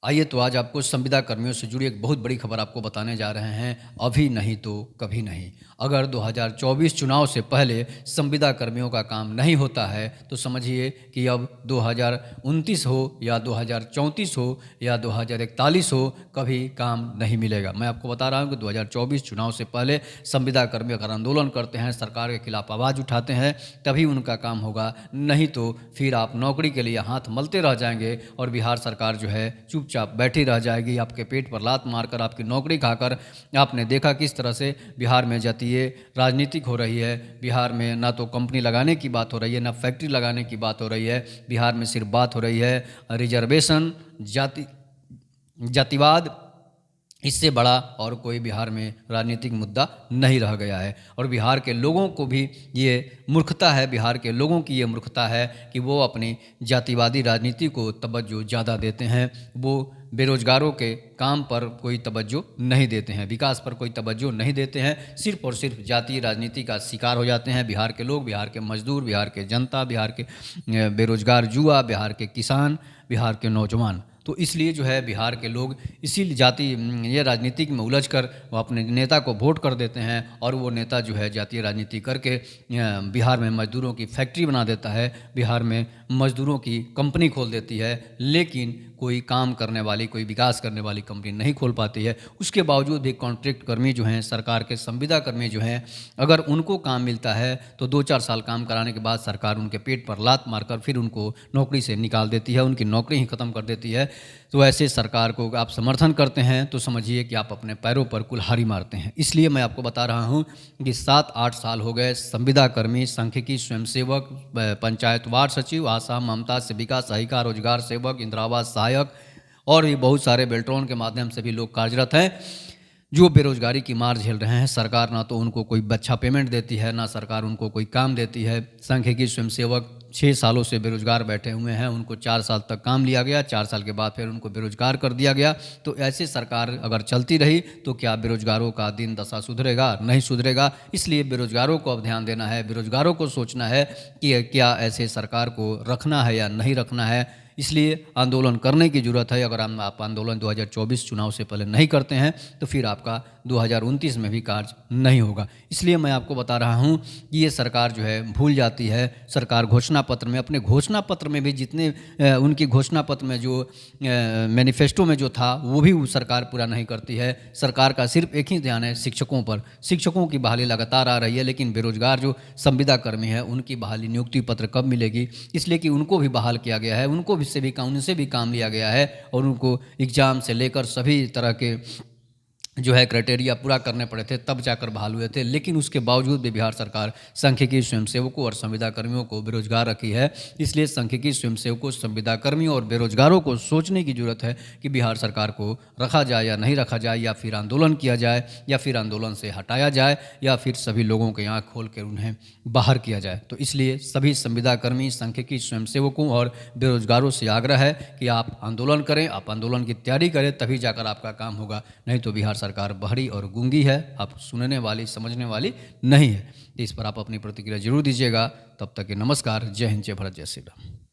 आइए तो आज आपको संविदा कर्मियों से जुड़ी एक बहुत बड़ी खबर आपको बताने जा रहे हैं। अभी नहीं तो कभी नहीं। अगर 2024 चुनाव से पहले संविदा कर्मियों का काम नहीं होता है तो समझिए कि अब 2029 हो या 2034 हो या 2041 हो, कभी काम नहीं मिलेगा। मैं आपको बता रहा हूँ कि 2024 चुनाव से पहले संविदा कर्मी अगर आंदोलन करते हैं, सरकार के खिलाफ आवाज़ उठाते हैं, तभी उनका काम होगा। नहीं तो फिर आप नौकरी के लिए हाथ मलते रह जाएंगे और बिहार सरकार जो है चुपचाप बैठी रह जाएगी, आपके पेट पर लात मारकर, आपकी नौकरी खाकर। आपने देखा किस तरह से बिहार में जातीय राजनीतिक हो रही है। बिहार में ना तो कंपनी लगाने की बात हो रही है, ना फैक्ट्री लगाने की बात हो रही है। बिहार में सिर्फ बात हो रही है रिजर्वेशन, जातिवाद। इससे बड़ा और कोई बिहार में राजनीतिक मुद्दा नहीं रह गया है। और बिहार के लोगों को भी ये मूर्खता है, बिहार के लोगों की ये मूर्खता है कि वो अपनी जातिवादी राजनीति को तवज्जो ज़्यादा देते हैं। वो बेरोजगारों के काम पर कोई तवज्जो नहीं देते हैं, विकास पर कोई तवज्जो नहीं देते हैं। सिर्फ और सिर्फ जातीय राजनीति का शिकार हो जाते हैं बिहार के लोग, बिहार के मजदूर, बिहार के जनता, बिहार के बेरोजगार युवा, बिहार के किसान, बिहार के नौजवान। तो इसलिए जो है बिहार के लोग इसीलिए ये राजनीति में उलझकर वो अपने नेता को वोट कर देते हैं। और वो नेता जो है जातीय राजनीति करके बिहार में मजदूरों की फैक्ट्री बना देता है, बिहार में मजदूरों की कंपनी खोल देती है। लेकिन कोई काम करने वाली, कोई विकास करने वाली कंपनी नहीं खोल पाती है। उसके बावजूद भी कॉन्ट्रैक्ट कर्मी जो हैं, सरकार के संविदा कर्मी जो हैं, अगर उनको काम मिलता है तो 2-4 साल काम कराने के बाद सरकार उनके पेट पर लात मारकर फिर उनको नौकरी से निकाल देती है, उनकी नौकरी ही ख़त्म कर देती है। तो ऐसे सरकार को आप समर्थन करते हैं तो समझिए कि आप अपने पैरों पर कुल्हाड़ी मारते हैं। इसलिए मैं आपको बता रहा हूं कि 7-8 साल हो गए संविदा कर्मी, सांख्यिकी स्वयंसेवक, पंचायत वार्ड सचिव, आशा, ममता, सेविका, सहायिका, रोजगार सेवक, इंदिरा आवास सहायक और भी बहुत सारे बेल्ट्रॉन के माध्यम से भी लोग कार्यरत हैं, जो बेरोजगारी की मार झेल रहे हैं। सरकार ना तो उनको कोई अच्छा पेमेंट देती है, ना सरकार उनको कोई काम देती है। सांख्यिकी स्वयंसेवक 6 सालों से बेरोजगार बैठे हुए हैं, उनको 4 साल तक काम लिया गया, 4 साल के बाद फिर उनको बेरोजगार कर दिया गया। तो ऐसे सरकार अगर चलती रही तो क्या बेरोजगारों का दिन दशा सुधरेगा? नहीं सुधरेगा। इसलिए बेरोजगारों को अब ध्यान देना है, बेरोजगारों को सोचना है कि क्या ऐसे सरकार को रखना है या नहीं रखना है। इसलिए आंदोलन करने की ज़रूरत है। अगर आप आंदोलन 2024 चुनाव से पहले नहीं करते हैं तो फिर आपका 2029 में भी कार्य नहीं होगा। इसलिए मैं आपको बता रहा हूं कि ये सरकार जो है भूल जाती है। सरकार घोषणा पत्र में, अपने घोषणा पत्र में भी जितने उनकी घोषणा पत्र में जो मैनिफेस्टो में जो था वो भी वो सरकार पूरा नहीं करती है। सरकार का सिर्फ एक ही ध्यान है शिक्षकों पर। शिक्षकों की बहाली लगातार आ रही है, लेकिन बेरोजगार जो संविदा कर्मी है उनकी बहाली नियुक्ति पत्र कब मिलेगी? इसलिए कि उनको भी बहाल किया गया है, उनसे भी काम लिया गया है और उनको एग्ज़ाम से लेकर सभी तरह के जो है क्राइटेरिया पूरा करने पड़े थे, तब जाकर बहाल हुए थे। लेकिन उसके बावजूद भी बिहार सरकार सांख्यिकी स्वयंसेवकों और संविदा कर्मियों को बेरोजगार रखी है। इसलिए सांख्यिकी स्वयंसेवकों, संविदा कर्मियों और बेरोजगारों को सोचने की ज़रूरत है कि बिहार सरकार को रखा जाए या नहीं रखा जाए, या फिर आंदोलन किया जाए, या फिर आंदोलन से हटाया जाए, या फिर सभी लोगों के आँख खोल कर उन्हें बाहर किया जाए। तो इसलिए सभी संविदा कर्मी, सांख्यिकी स्वयंसेवकों और बेरोजगारों से आग्रह है कि आप आंदोलन करें, आप आंदोलन की तैयारी करें, तभी जाकर आपका काम होगा। नहीं तो बिहार सरकार बहरी और गूंगी है, आप सुनने वाली, समझने वाली नहीं है। इस पर आप अपनी प्रतिक्रिया जरूर दीजिएगा। तब तक के नमस्कार। जय हिंद, जय भारत, जय श्री राम।